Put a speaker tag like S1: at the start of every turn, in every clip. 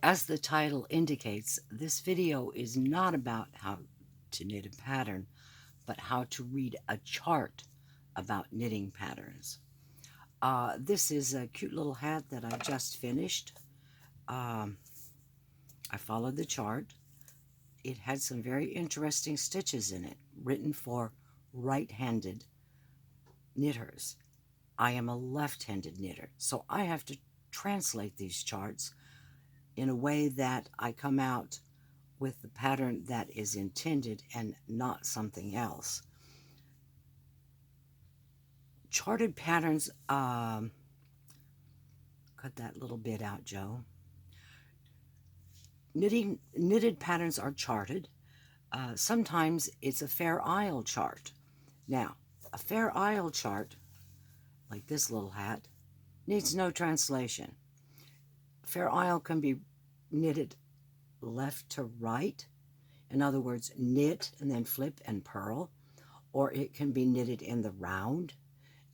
S1: As the title indicates, this video is not about how to knit a pattern, but how to read a chart about knitting patterns. This is a cute little hat that I just finished. I followed the chart. It had some very interesting stitches in it, written for right-handed knitters. I am a left-handed knitter, so I have to translate these charts in a way that I come out with the pattern that is intended and not something else. Charted patterns, cut that little bit out, Joe. Knitted patterns are charted. Sometimes it's a Fair Isle chart. Now, a Fair Isle chart, like this little hat, needs no translation. Fair Isle can be knitted left to right. In other words, knit and then flip and purl. Or it can be knitted in the round.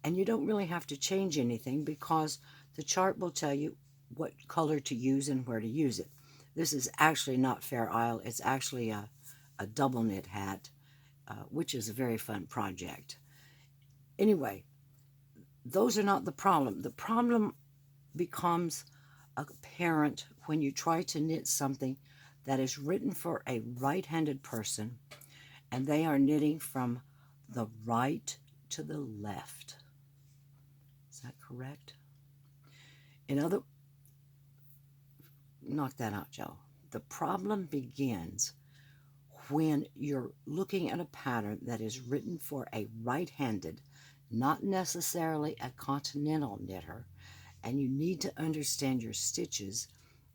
S1: And you don't really have to change anything because the chart will tell you what color to use and where to use it. This is actually not Fair Isle. It's actually a double knit hat, which is a very fun project. Anyway, those are not the problem. The problem becomes apparent when you try to knit something that is written for a right-handed person and they are knitting from the right to the left. Is that correct? Knock that out, Joe. The problem begins when you're looking at a pattern that is written for a right-handed, not necessarily a continental knitter, and you need to understand your stitches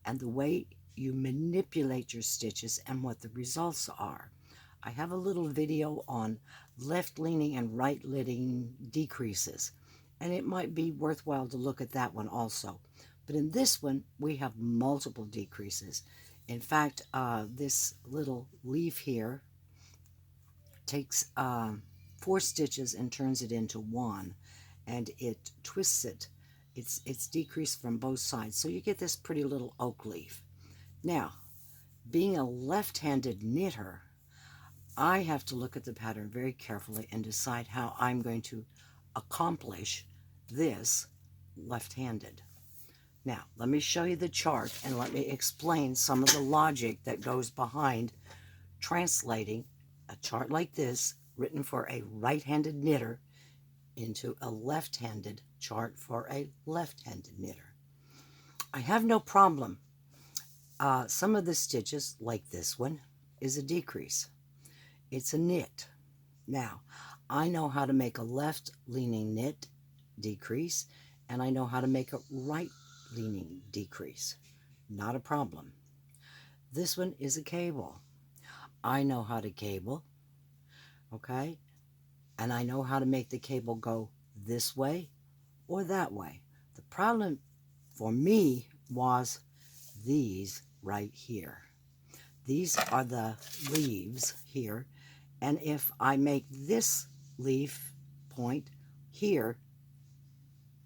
S1: and the way you manipulate your stitches and what the results are. I have a little video on left-leaning and right-leaning decreases, and it might be worthwhile to look at that one also. But in this one, we have multiple decreases. In fact, this little leaf here takes 4 stitches and turns it into 1, and it twists it. It's decreased from both sides, so you get this pretty little oak leaf. Now, being a left-handed knitter, I have to look at the pattern very carefully and decide how I'm going to accomplish this left-handed. Now, let me show you the chart and let me explain some of the logic that goes behind translating a chart like this, written for a right-handed knitter, into a left-handed chart for a left-handed knitter. I have no problem. Some of the stitches, like this one, is a decrease. It's a knit. Now, I know how to make a left-leaning knit decrease, and I know how to make a right-leaning decrease. Not a problem. This one is a cable. I know how to cable, okay? And I know how to make the cable go this way or that way. The problem for me was these right here. These are the leaves here, and if I make this leaf point here,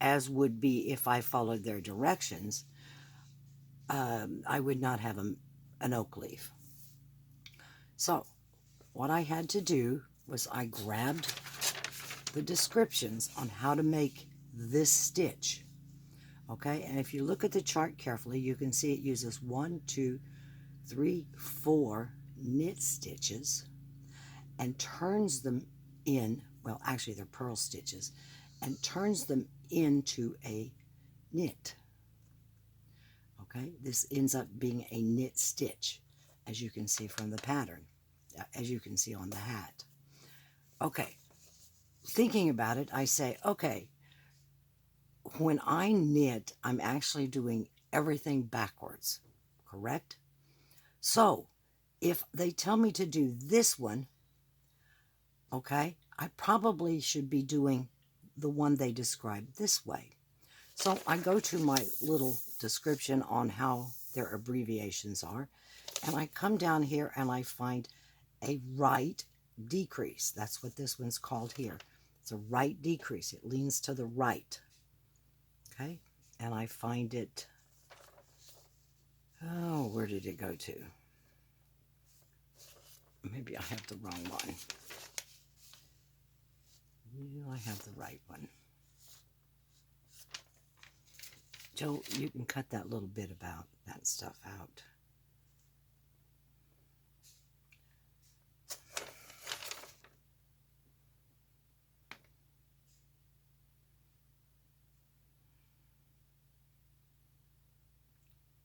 S1: as would be if I followed their directions, I would not have an oak leaf. So what I had to do was I grabbed the descriptions on how to make this stitch. Okay, and if you look at the chart carefully, you can see it uses 1, 2, 3, 4 knit stitches and turns them in, well, actually they're purl stitches, and turns them into a knit. Okay, this ends up being a knit stitch, as you can see from the pattern, as you can see on the hat. Okay, thinking about it, I say, okay, when I knit, I'm actually doing everything backwards, correct? So, if they tell me to do this one, okay, I probably should be doing the one they described this way. So I go to my little description on how their abbreviations are, and I come down here and I find a right decrease. That's what this one's called here. It's a right decrease. It leans to the right. Okay, and I find it Oh, where did it go to? Maybe I have the wrong one. I have the right one. Joe, you can cut that little bit about that stuff out.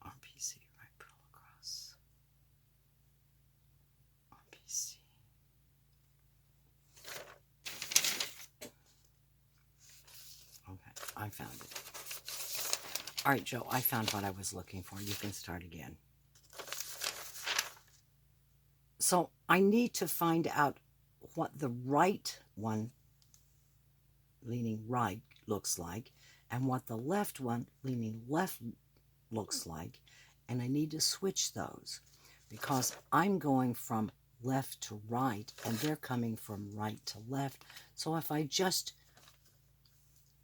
S1: RPC, right purl across. RPC. Okay, I found it. All right, Joe, I found what I was looking for. You can start again. So I need to find out what the right one, leaning right, looks like, and what the left one, leaning left, looks like. And I need to switch those because I'm going from left to right and they're coming from right to left. So if I just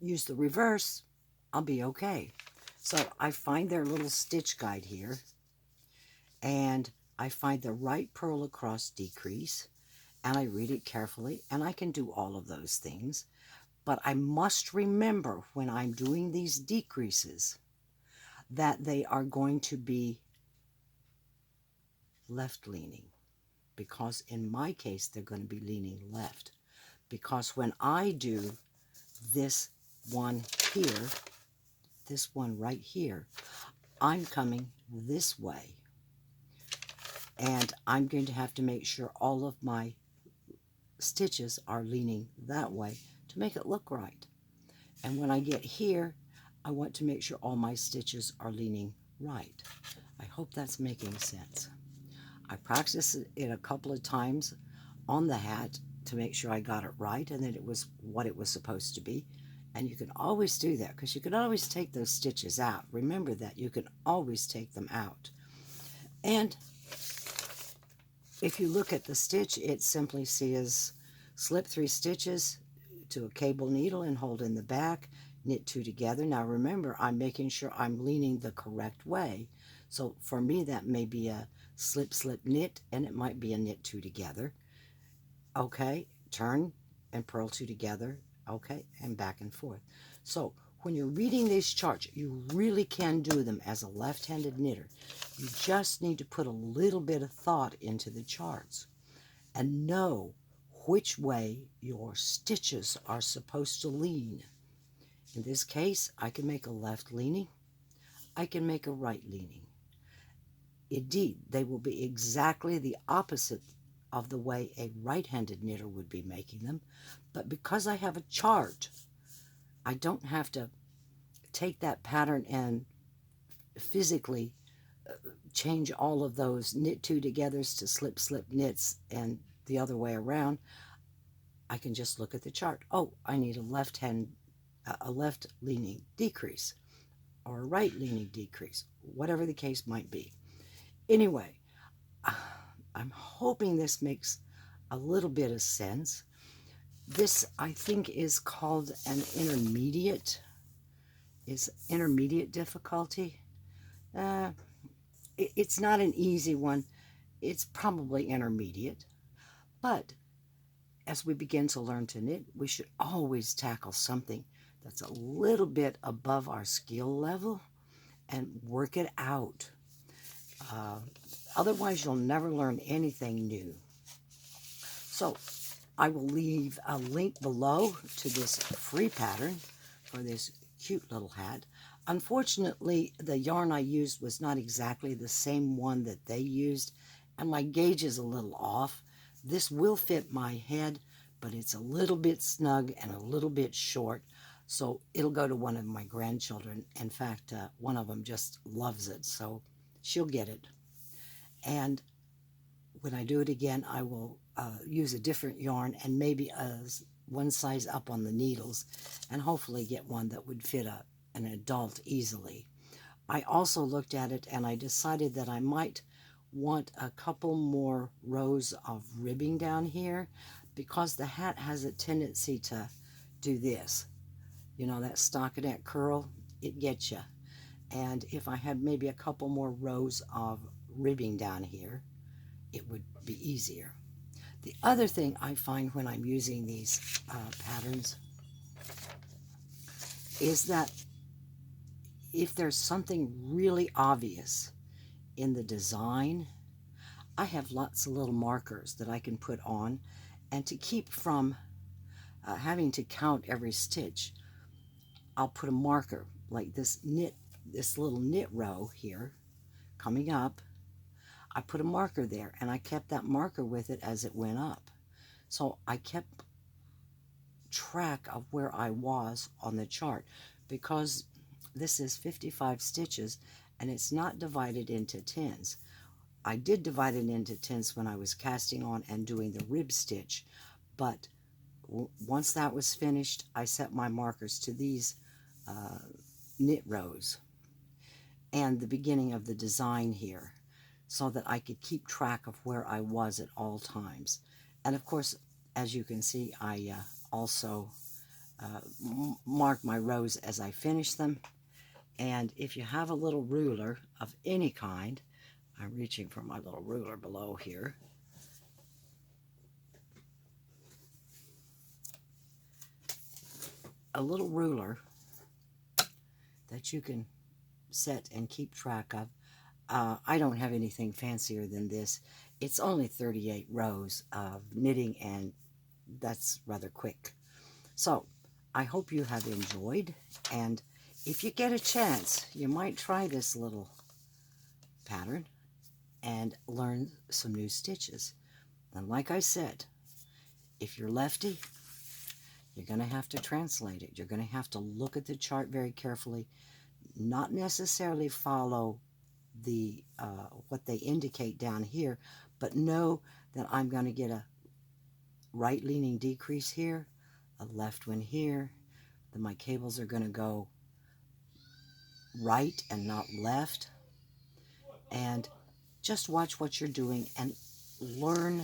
S1: use the reverse, I'll be okay. So I find their little stitch guide here, and I find the right purl across decrease, and I read it carefully, and I can do all of those things. But I must remember when I'm doing these decreases that they are going to be left leaning, because in my case they're going to be leaning left, because when I do this one here, this one right here, I'm coming this way, and I'm going to have to make sure all of my stitches are leaning that way to make it look right. And when I get here, I want to make sure all my stitches are leaning right. I hope that's making sense. I practiced it a couple of times on the hat to make sure I got it right and that it was what it was supposed to be. And you can always do that because you can always take those stitches out. Remember that you can always take them out. And if you look at the stitch, it simply says slip 3 stitches to a cable needle and hold in the back, knit 2 together. Now remember, I'm making sure I'm leaning the correct way. So for me, that may be a slip, slip, knit, and it might be a knit 2 together. Okay, turn and purl 2 together. Okay, and back and forth. So when you're reading these charts, you really can do them as a left-handed knitter. You just need to put a little bit of thought into the charts and know which way your stitches are supposed to lean. In this case, I can make a left leaning. I can make a right leaning. Indeed, they will be exactly the opposite of the way a right-handed knitter would be making them. But because I have a chart, I don't have to take that pattern and physically change all of those knit 2 togethers to slip, slip, knits and the other way around. I can just look at the chart. Oh, I need a left leaning decrease or a right leaning decrease, whatever the case might be. Anyway, I'm hoping this makes a little bit of sense. This, I think, is called an intermediate difficulty. It's not an easy one. It's probably intermediate. But as we begin to learn to knit, we should always tackle something that's a little bit above our skill level and work it out. Otherwise, you'll never learn anything new. So I will leave a link below to this free pattern for this cute little hat. Unfortunately, the yarn I used was not exactly the same one that they used, and my gauge is a little off. This will fit my head, but it's a little bit snug and a little bit short, so it'll go to one of my grandchildren. In fact, one of them just loves it, so she'll get it. And when I do it again, I will use a different yarn and maybe one size up on the needles, and hopefully get one that would fit an adult easily. I also looked at it and I decided that I might want a couple more rows of ribbing down here because the hat has a tendency to do this. You know, that stockinette curl, it gets you. And if I had maybe a couple more rows of ribbing down here, it would be easier. The other thing I find when I'm using these patterns is that if there's something really obvious in the design, I have lots of little markers that I can put on, and to keep from having to count every stitch, I'll put a marker like this little knit row here coming up. I put a marker there, and I kept that marker with it as it went up. So I kept track of where I was on the chart, because this is 55 stitches and it's not divided into tens. I did divide it into tens when I was casting on and doing the rib stitch, but once that was finished, I set my markers to these knit rows and the beginning of the design here, so that I could keep track of where I was at all times. And of course, as you can see, I also mark my rows as I finish them. And if you have a little ruler of any kind, I'm reaching for my little ruler below here. A little ruler that you can set and keep track of. I don't have anything fancier than this. It's only 38 rows of knitting, and that's rather quick. So I hope you have enjoyed, and if you get a chance, you might try this little pattern and learn some new stitches. And like I said, if you're lefty, you're going to have to translate it. You're going to have to look at the chart very carefully, not necessarily follow the what they indicate down here, but know that I'm going to get a right leaning decrease here, a left one here, then my cables are going to go right and not left. And just watch what you're doing and learn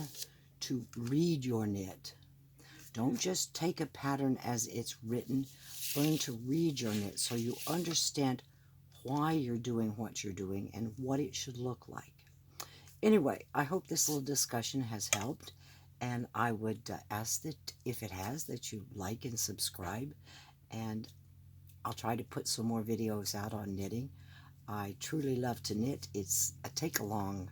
S1: to read your knit. Don't just take a pattern as it's written. Learn to read your knit so you understand why you're doing what you're doing and what it should look like. Anyway, I hope this little discussion has helped, and I would ask that if it has, that you like and subscribe, and I'll try to put some more videos out on knitting. I truly love to knit. It's a take-along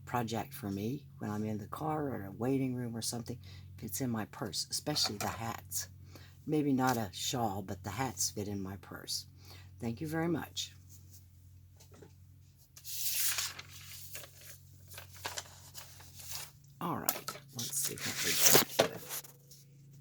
S1: project for me when I'm in the car or a waiting room or something. Fits in my purse, especially the hats. Maybe not a shawl, but the hats fit in my purse. Thank you very much. All right, let's see what we got.